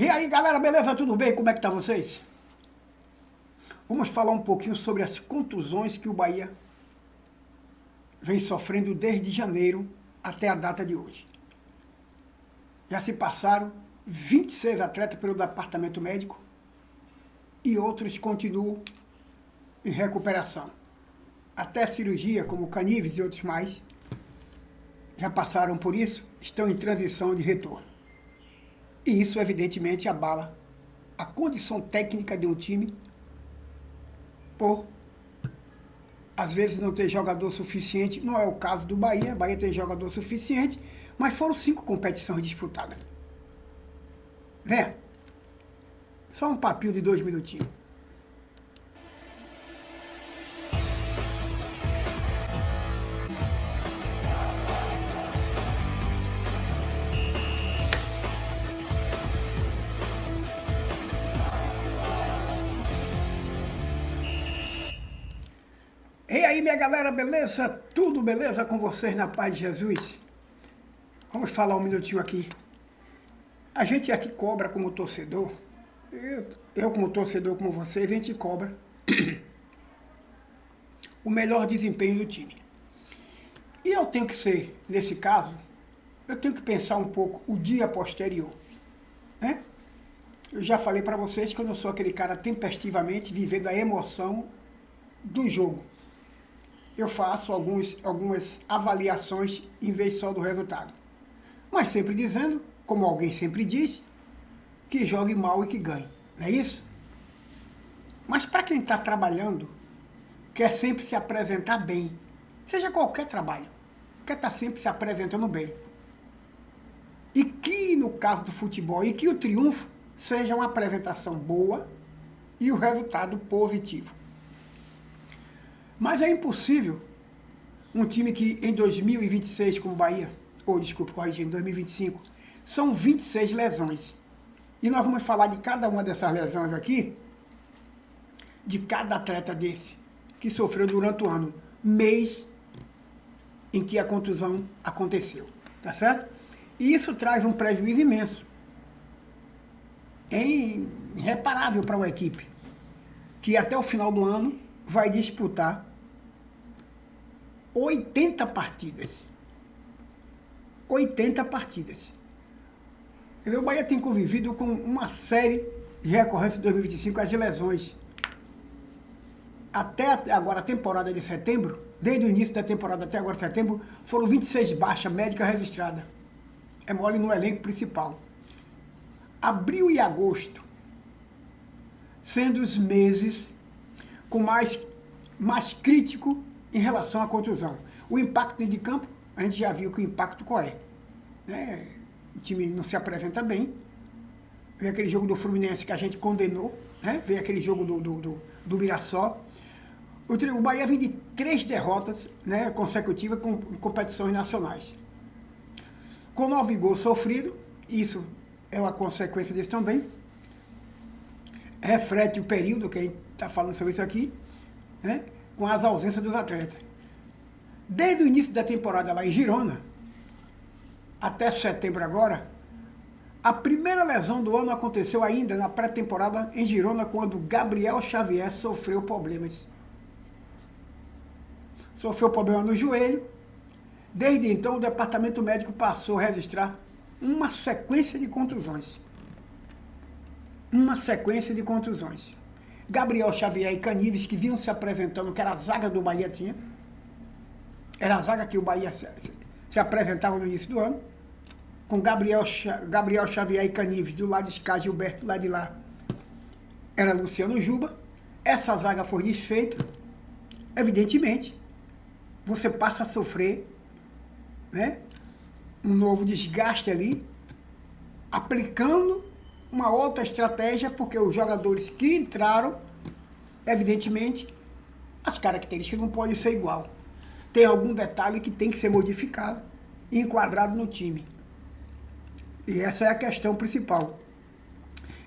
E aí, galera, beleza? Tudo bem? Como é que tá vocês? Vamos falar um pouquinho sobre as contusões que o Bahia vem sofrendo desde janeiro até a data de hoje. Já se passaram 26 atletas pelo departamento médico e outros continuam em recuperação. Até cirurgia, como Canives e outros mais, já passaram por isso, estão em transição de retorno. E isso, evidentemente, abala a condição técnica de um time por, às vezes, não ter jogador suficiente. Não é o caso do Bahia. Bahia tem jogador suficiente, mas foram 5 competições disputadas. Vem, só um papinho de 2 minutinhos. E aí, minha galera, beleza? Tudo beleza com vocês na paz de Jesus? Vamos falar um minutinho aqui. A gente aqui cobra como torcedor, eu como torcedor como vocês, a gente cobra o melhor desempenho do time. E eu tenho que ser, nesse caso, eu tenho que pensar um pouco o dia posterior, né? Eu já falei para vocês que eu não sou aquele cara tempestivamente vivendo a emoção do jogo. Eu faço algumas avaliações em vez só do resultado. Mas sempre dizendo, como alguém sempre diz, que jogue mal e que ganhe. Não é isso? Mas para quem está trabalhando, quer sempre se apresentar bem. Seja qualquer trabalho. Quer estar sempre se apresentando bem. E que, no caso do futebol, e que o triunfo seja uma apresentação boa e o resultado positivo. Mas é impossível um time que em 2026, como o Bahia, ou desculpe, corrigindo, em 2025, são 26 lesões. E nós vamos falar de cada uma dessas lesões aqui, de cada atleta desse, que sofreu durante o ano, mês em que a contusão aconteceu, tá certo? E isso traz um prejuízo imenso, irreparável para uma equipe, que até o final do ano vai disputar 80 partidas. 80 partidas. O Bahia tem convivido com uma série de recorrências de 2025, as lesões. Até agora, a temporada de setembro, desde o início da temporada até agora, setembro, foram 26 baixas médicas registradas. É mole no elenco principal. Abril e agosto, sendo os meses com mais crítico em relação à contusão. O impacto dentro de campo, a gente já viu que o impacto qual é. Né? O time não se apresenta bem. Veio aquele jogo do Fluminense que a gente condenou, né? Veio aquele jogo do Mirassol. O Bahia vem de 3 derrotas, né, consecutivas com competições nacionais. Com 9 gols sofridos, isso é uma consequência disso também. Reflete o período que a gente está falando sobre isso aqui, né, com as ausências dos atletas. Desde o início da temporada lá em Girona, até setembro agora, a primeira lesão do ano aconteceu ainda na pré-temporada em Girona, quando Gabriel Xavier sofreu problemas. Sofreu problema no joelho. Desde então, o departamento médico passou a registrar uma sequência de contusões. Uma sequência de contusões. Gabriel Xavier e Canives, que vinham se apresentando, que era a zaga do Bahia tinha. Era a zaga que o Bahia se apresentava no início do ano. Com Gabriel Xavier e Canives, do lado de cá, Gilberto, do lado de lá, era Luciano Juba. Essa zaga foi desfeita. Evidentemente, você passa a sofrer, né, um novo desgaste ali, aplicando uma outra estratégia, porque os jogadores que entraram, evidentemente, as características não podem ser igual. Tem algum detalhe que tem que ser modificado e enquadrado no time. E essa é a questão principal.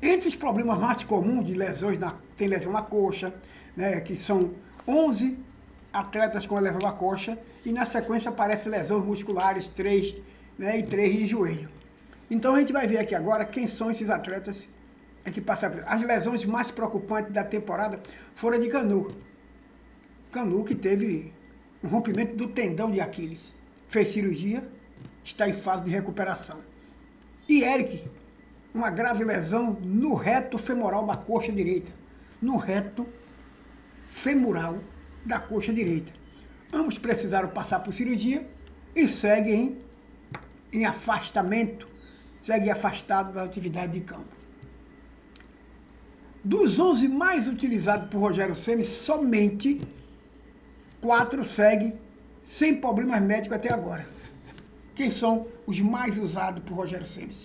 Entre os problemas mais comuns de lesões, tem lesão na coxa, né, que são 11 atletas com lesão na coxa, e na sequência aparecem lesões musculares, 3, né, e 3 em joelho. Então a gente vai ver aqui agora quem são esses atletas que passaram. As lesões mais preocupantes da temporada foram a de Canu. Canu que teve um rompimento do tendão de Aquiles. Fez cirurgia, está em fase de recuperação. E Eric, uma grave lesão no reto femoral da coxa direita. No reto femoral da coxa direita. Ambos precisaram passar por cirurgia e seguem em afastamento, seguem afastados da atividade de campo. Dos 11 mais utilizados por Rogério Ceni, somente 4 seguem sem problemas médicos até agora. Quem são os mais usados por Rogério Ceni?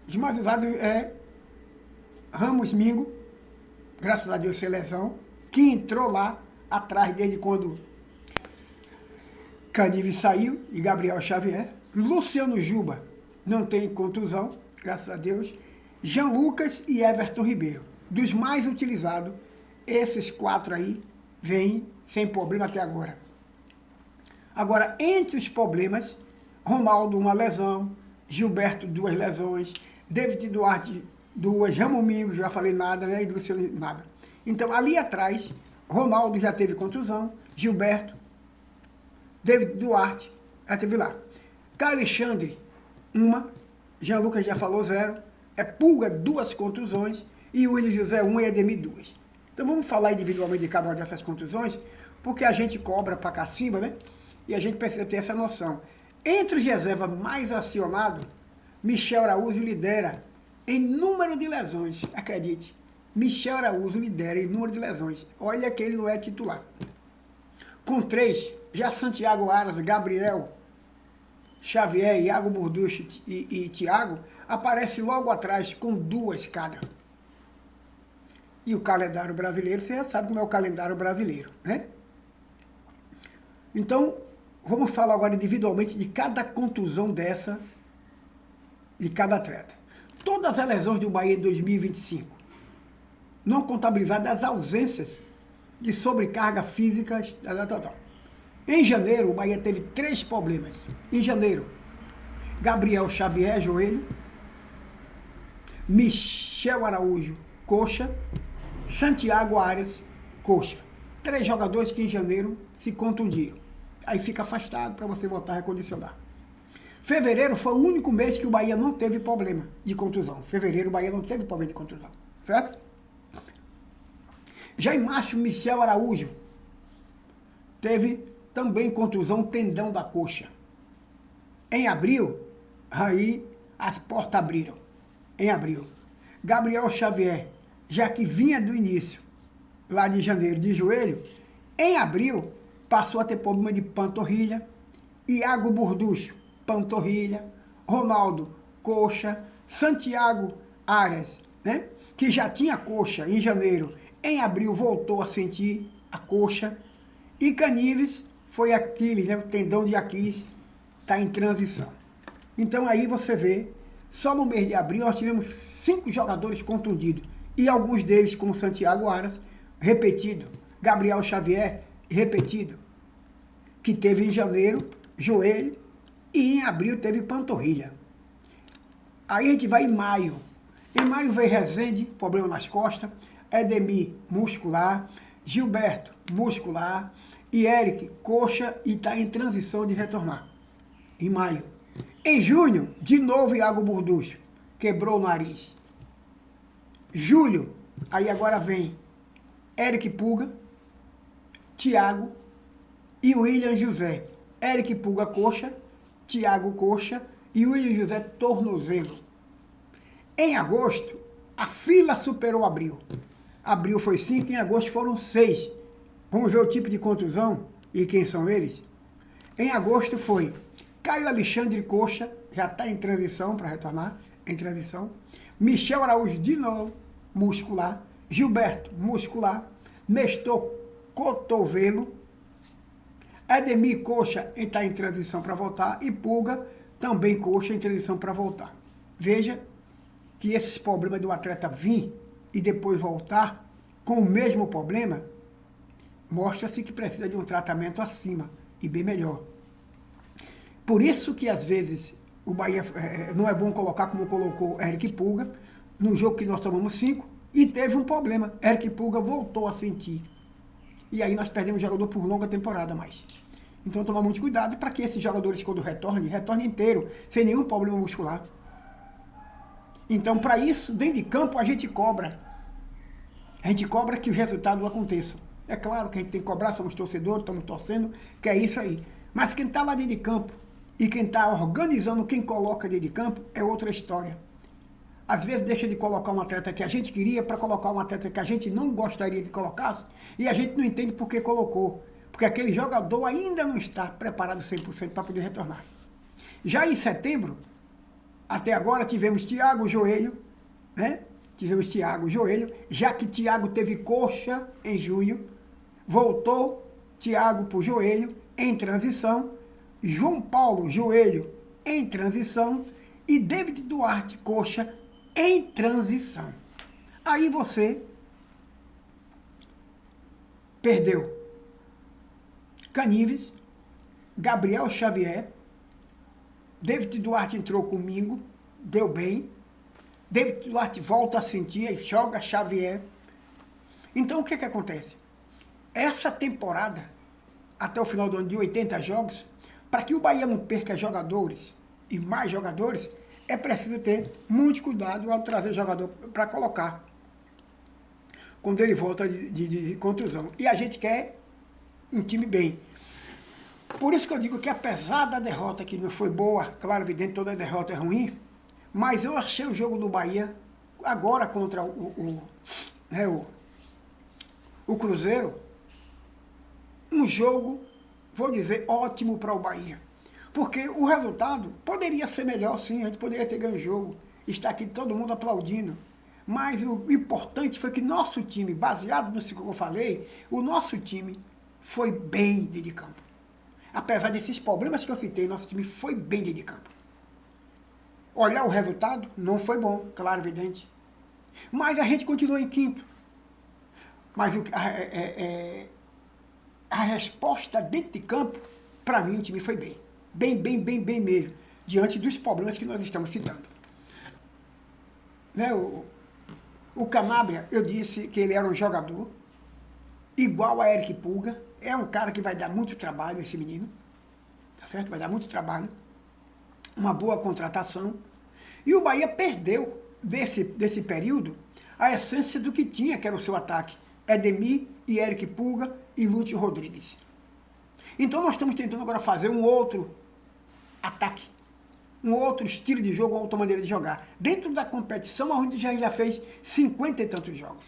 Os mais usados é Ramos Mingo, graças a Deus sem lesão, que entrou lá atrás desde quando Canive saiu, e Gabriel Xavier. Luciano Juba não tem contusão, graças a Deus. Jean Lucas e Everton Ribeiro. Dos mais utilizados, esses 4 aí vêm sem problema até agora. Agora, entre os problemas, Ronaldo, uma lesão, Gilberto, 2 lesões, David Duarte, 2, Ramos Mingo, já falei nada, né? E Luciano, nada. Então, ali atrás, Ronaldo já teve contusão, Gilberto, David Duarte, já teve lá. Caio Alexandre, 1, Jean Lucas já falou 0, Pulga, 2 contusões, e Willian José, 1 e Edemir, 2. Então vamos falar individualmente de cada uma dessas contusões, porque a gente cobra para cá acima, né? E a gente precisa ter essa noção. Entre os reservas mais acionados, Michel Araújo lidera em número de lesões, acredite. Michel Araújo lidera em número de lesões. Olha que ele não é titular. Com 3, já Santiago Aras, Gabriel Xavier, Iago Burducho e Thiago aparece logo atrás com 2 cada. E o calendário brasileiro, você já sabe como é o calendário brasileiro, né? Então, vamos falar agora individualmente de cada contusão dessa, de cada atleta. Todas as lesões do Bahia em 2025, não contabilizadas as ausências de sobrecarga física, Em janeiro, o Bahia teve 3 problemas. Em janeiro, Gabriel Xavier, joelho, Michel Araújo, coxa, Santiago Arias, coxa. 3 jogadores que em janeiro se contundiram. Aí fica afastado para você voltar a recondicionar. Fevereiro foi o único mês que o Bahia não teve problema de contusão. Fevereiro, o Bahia não teve problema de contusão, certo? Já em março, Michel Araújo teve também contusão tendão da coxa. Em abril, aí as portas abriram. Em abril. Gabriel Xavier, já que vinha do início, lá de janeiro, de joelho, em abril passou a ter problema de panturrilha. Iago Burducho, panturrilha. Ronaldo, coxa. Santiago Arias, né? Que já tinha coxa em janeiro, em abril voltou a sentir a coxa. E Canives foi Aquiles, né? O tendão de Aquiles está em transição. Então aí você vê, só no mês de abril nós tivemos 5 jogadores contundidos. E alguns deles, como Santiago Aras, repetido. Gabriel Xavier, repetido. Que teve em janeiro, joelho, e em abril teve panturrilha. Aí a gente vai em maio. Em maio veio Rezende, problema nas costas, Edemir, muscular, Gilberto, muscular, e Eric, coxa, e está em transição de retornar. Em maio. Em junho, de novo Iago Burducho, quebrou o nariz. Julho, aí agora vem Eric Pulga, Thiago e Willian José. Eric Pulga, coxa, Thiago, coxa e Willian José, tornozelo. Em agosto, a fila superou abril. Abril foi 5, em agosto foram 6. Vamos ver o tipo de contusão e quem são eles? Em agosto foi Caio Alexandre, coxa, já está em transição para retornar, em transição. Michel Araújo, de novo, muscular. Gilberto, muscular. Nestor, cotovelo. Edemir, coxa, está em transição para voltar. E Pulga, também coxa, em transição para voltar. Veja que esses problemas do atleta vir e depois voltar com o mesmo problema, mostra-se que precisa de um tratamento acima e bem melhor. Por isso que, às vezes, o Bahia não é bom colocar como colocou Eric Pulga, no jogo que nós tomamos 5, e teve um problema. Eric Pulga voltou a sentir. E aí nós perdemos o jogador por longa temporada mais. Então tomar muito cuidado para que esses jogadores, quando retornem inteiro, sem nenhum problema muscular. Então, para isso, dentro de campo, a gente cobra. A gente cobra que o resultado aconteça. É claro que a gente tem que cobrar, somos torcedores, estamos torcendo, que é isso aí. Mas quem está lá dentro de campo e quem está organizando quem coloca dentro de campo é outra história. Às vezes deixa de colocar um atleta que a gente queria para colocar um atleta que a gente não gostaria que colocasse e a gente não entende por que colocou. Porque aquele jogador ainda não está preparado 100% para poder retornar. Já em setembro, até agora tivemos Thiago Joelho, né? Tivemos Thiago Joelho, já que Thiago teve coxa em junho, voltou Thiago para o joelho em transição, João Paulo Joelho em transição e David Duarte coxa em transição. Aí você perdeu Canives, Gabriel Xavier, David Duarte entrou comigo, deu bem. David Duarte volta a sentir e joga Xavier. Então o que acontece? Essa temporada, até o final do ano de 80 jogos, para que o Bahia não perca jogadores e mais jogadores, é preciso ter muito cuidado ao trazer jogador para colocar quando ele volta de contusão. E a gente quer um time bem. Por isso que eu digo que apesar da derrota, que não foi boa, claro, evidente, toda derrota é ruim, mas eu achei o jogo do Bahia, agora contra o Cruzeiro, um jogo, vou dizer, ótimo para o Bahia. Porque o resultado poderia ser melhor, sim, a gente poderia ter ganho o jogo, está aqui todo mundo aplaudindo. Mas o importante foi que nosso time, baseado no que eu falei, o nosso time foi bem dentro de campo. Apesar desses problemas que eu citei, nosso time foi bem dentro de campo. Olhar o resultado, não foi bom, claro, evidente. Mas a gente continuou em quinto. Mas a resposta dentro de campo, para mim, o time foi bem. Bem mesmo. Diante dos problemas que nós estamos citando. Né, o Canabria, eu disse que ele era um jogador igual a Eric Pulga. É um cara que vai dar muito trabalho, esse menino. Tá certo? Vai dar muito trabalho. Uma boa contratação. E o Bahia perdeu, desse período, a essência do que tinha, que era o seu ataque. Edemir e Eric Pulga e Lúcio Rodrigues. Então nós estamos tentando agora fazer um outro ataque, um outro estilo de jogo, uma outra maneira de jogar. Dentro da competição, onde já fez 50 e tantos jogos.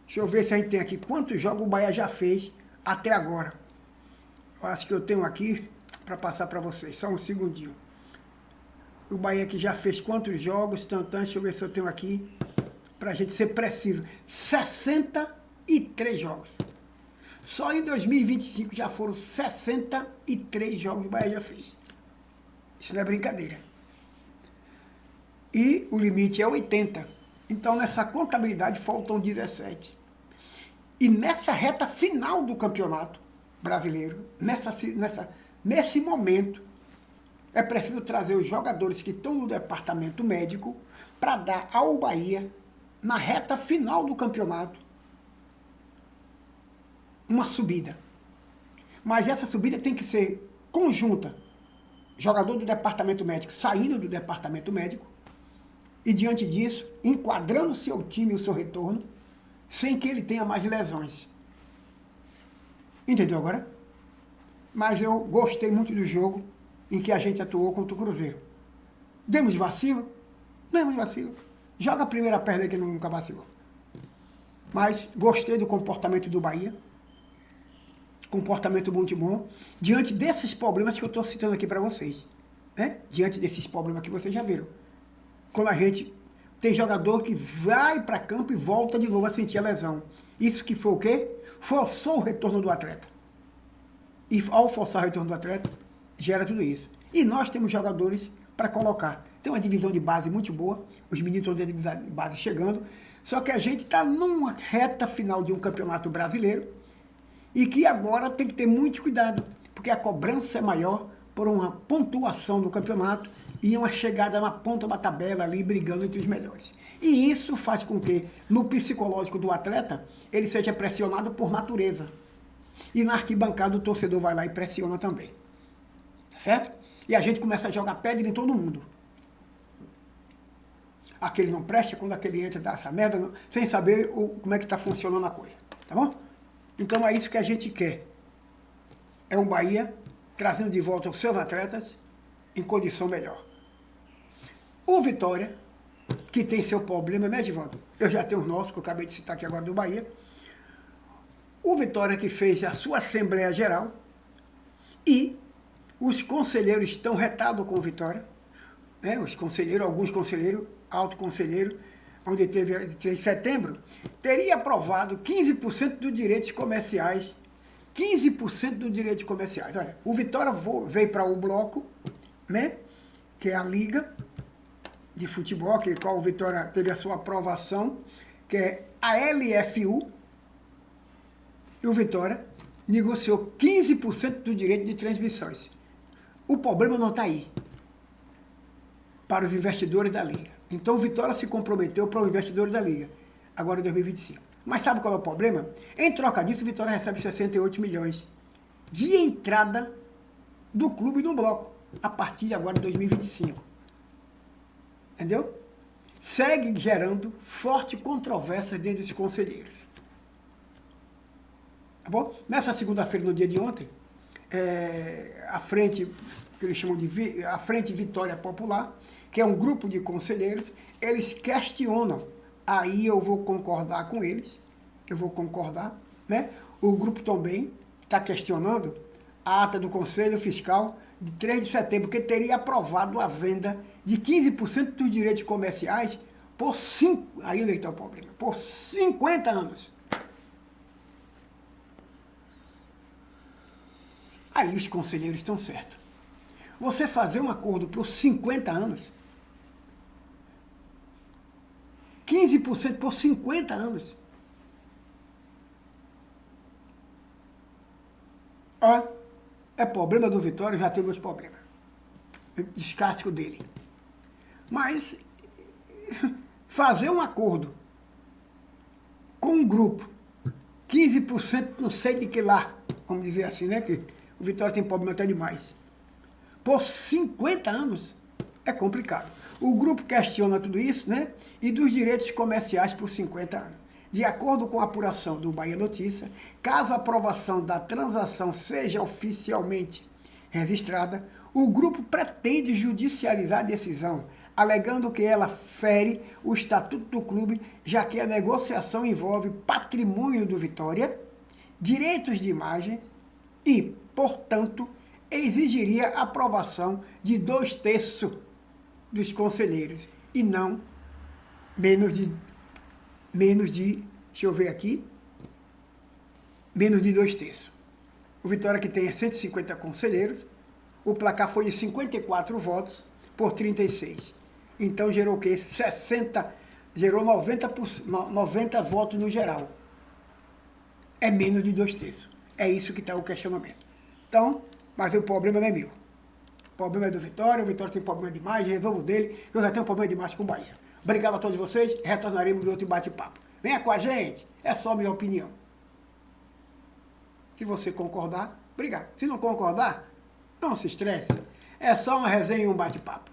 Deixa eu ver se a gente tem aqui quantos jogos o Bahia já fez até agora. Eu acho que eu tenho aqui para passar para vocês, só um segundinho. O Bahia que já fez quantos jogos, deixa eu ver se eu tenho aqui, para a gente ser preciso. 63 jogos. Só em 2025 já foram 63 jogos que o Bahia já fez. Isso não é brincadeira. E o limite é 80. Então, nessa contabilidade, faltam 17. E nessa reta final do campeonato brasileiro, nesse momento, é preciso trazer os jogadores que estão no departamento médico para dar ao Bahia, na reta final do campeonato, uma subida. Mas essa subida tem que ser conjunta. Jogador do departamento médico saindo do departamento médico e, diante disso, enquadrando o seu time e o seu retorno, sem que ele tenha mais lesões. Entendeu agora? Mas eu gostei muito do jogo em que a gente atuou contra o Cruzeiro. Demos vacilo? Demos vacilo. Joga a primeira perna que nunca vacilou. Mas gostei do comportamento do Bahia. Comportamento muito bom. Diante desses problemas que eu estou citando aqui para vocês. Né? Diante desses problemas que vocês já viram. Quando a gente tem jogador que vai para campo e volta de novo a sentir a lesão. Isso que foi o quê? Forçou o retorno do atleta. E ao forçar o retorno do atleta, gera tudo isso. E nós temos jogadores para colocar. Tem uma divisão de base muito boa, os meninos estão de base chegando, só que a gente está numa reta final de um campeonato brasileiro e que agora tem que ter muito cuidado, porque a cobrança é maior, por uma pontuação do campeonato e uma chegada na ponta da tabela ali, brigando entre os melhores. E isso faz com que, no psicológico do atleta, ele seja pressionado por natureza. E na arquibancada o torcedor vai lá e pressiona também. Certo? E a gente começa a jogar pedra em todo mundo. Aquele não presta, quando aquele entra dá essa merda, não, sem saber como é que está funcionando a coisa. Tá bom? Então é isso que a gente quer. É um Bahia trazendo de volta os seus atletas em condição melhor. O Vitória, que tem seu problema, né, Givaldo? Eu já tenho os nossos, que eu acabei de citar aqui agora do Bahia. O Vitória que fez a sua Assembleia Geral e os conselheiros estão retados com o Vitória, né? Os conselheiros, alguns conselheiros, alto conselheiro, onde teve 3 de setembro, teria aprovado 15% dos direitos comerciais. 15% dos direitos comerciais. Olha, o Vitória veio para o bloco, né? Que é a Liga de Futebol, que qual o Vitória teve a sua aprovação, que é a LFU, e o Vitória negociou 15% do direito de transmissões. O problema não está aí, para os investidores da Liga. Então o Vitória se comprometeu para os investidores da Liga, agora em 2025. Mas sabe qual é o problema? Em troca disso, o Vitória recebe 68 milhões de entrada do clube no bloco, a partir de agora de 2025. Entendeu? Segue gerando forte controvérsia dentro desses conselheiros. Tá bom? Nessa segunda-feira, no dia de ontem, a frente, que eles chamam de a Frente Vitória Popular, que é um grupo de conselheiros, eles questionam. Aí eu vou concordar com eles, né? O grupo também está questionando a ata do Conselho Fiscal de 3 de setembro, que teria aprovado a venda de 15% dos direitos comerciais por 50 anos. Aí os conselheiros estão certos. Você fazer um acordo por 50 anos, 15% por 50 anos. É problema do Vitória, já tem meus problemas. Descasco dele. Mas fazer um acordo com um grupo, 15% não sei de que lá, vamos dizer assim, né? Que o Vitória tem problema até demais. Por 50 anos é complicado. O grupo questiona tudo isso, né? E dos direitos comerciais por 50 anos. De acordo com a apuração do Bahia Notícia, caso a aprovação da transação seja oficialmente registrada, o grupo pretende judicializar a decisão, alegando que ela fere o estatuto do clube, já que a negociação envolve patrimônio do Vitória, direitos de imagem e, portanto, exigiria a aprovação de 2/3 dos conselheiros e não menos de, deixa eu ver aqui, menos de 2/3. O Vitória, que tem 150 conselheiros, o placar foi de 54 votos por 36. Então gerou o quê? 90 votos no geral. É menos de 2/3. É isso que está o questionamento. Então, mas o problema não é meu. O problema é do Vitória, o Vitória tem problema demais, resolvo dele, eu já tenho problema demais com o Bahia. Obrigado a todos vocês, retornaremos em outro bate-papo. Venha com a gente, é só minha opinião. Se você concordar, obrigado. Se não concordar, não se estresse. É só uma resenha e um bate-papo.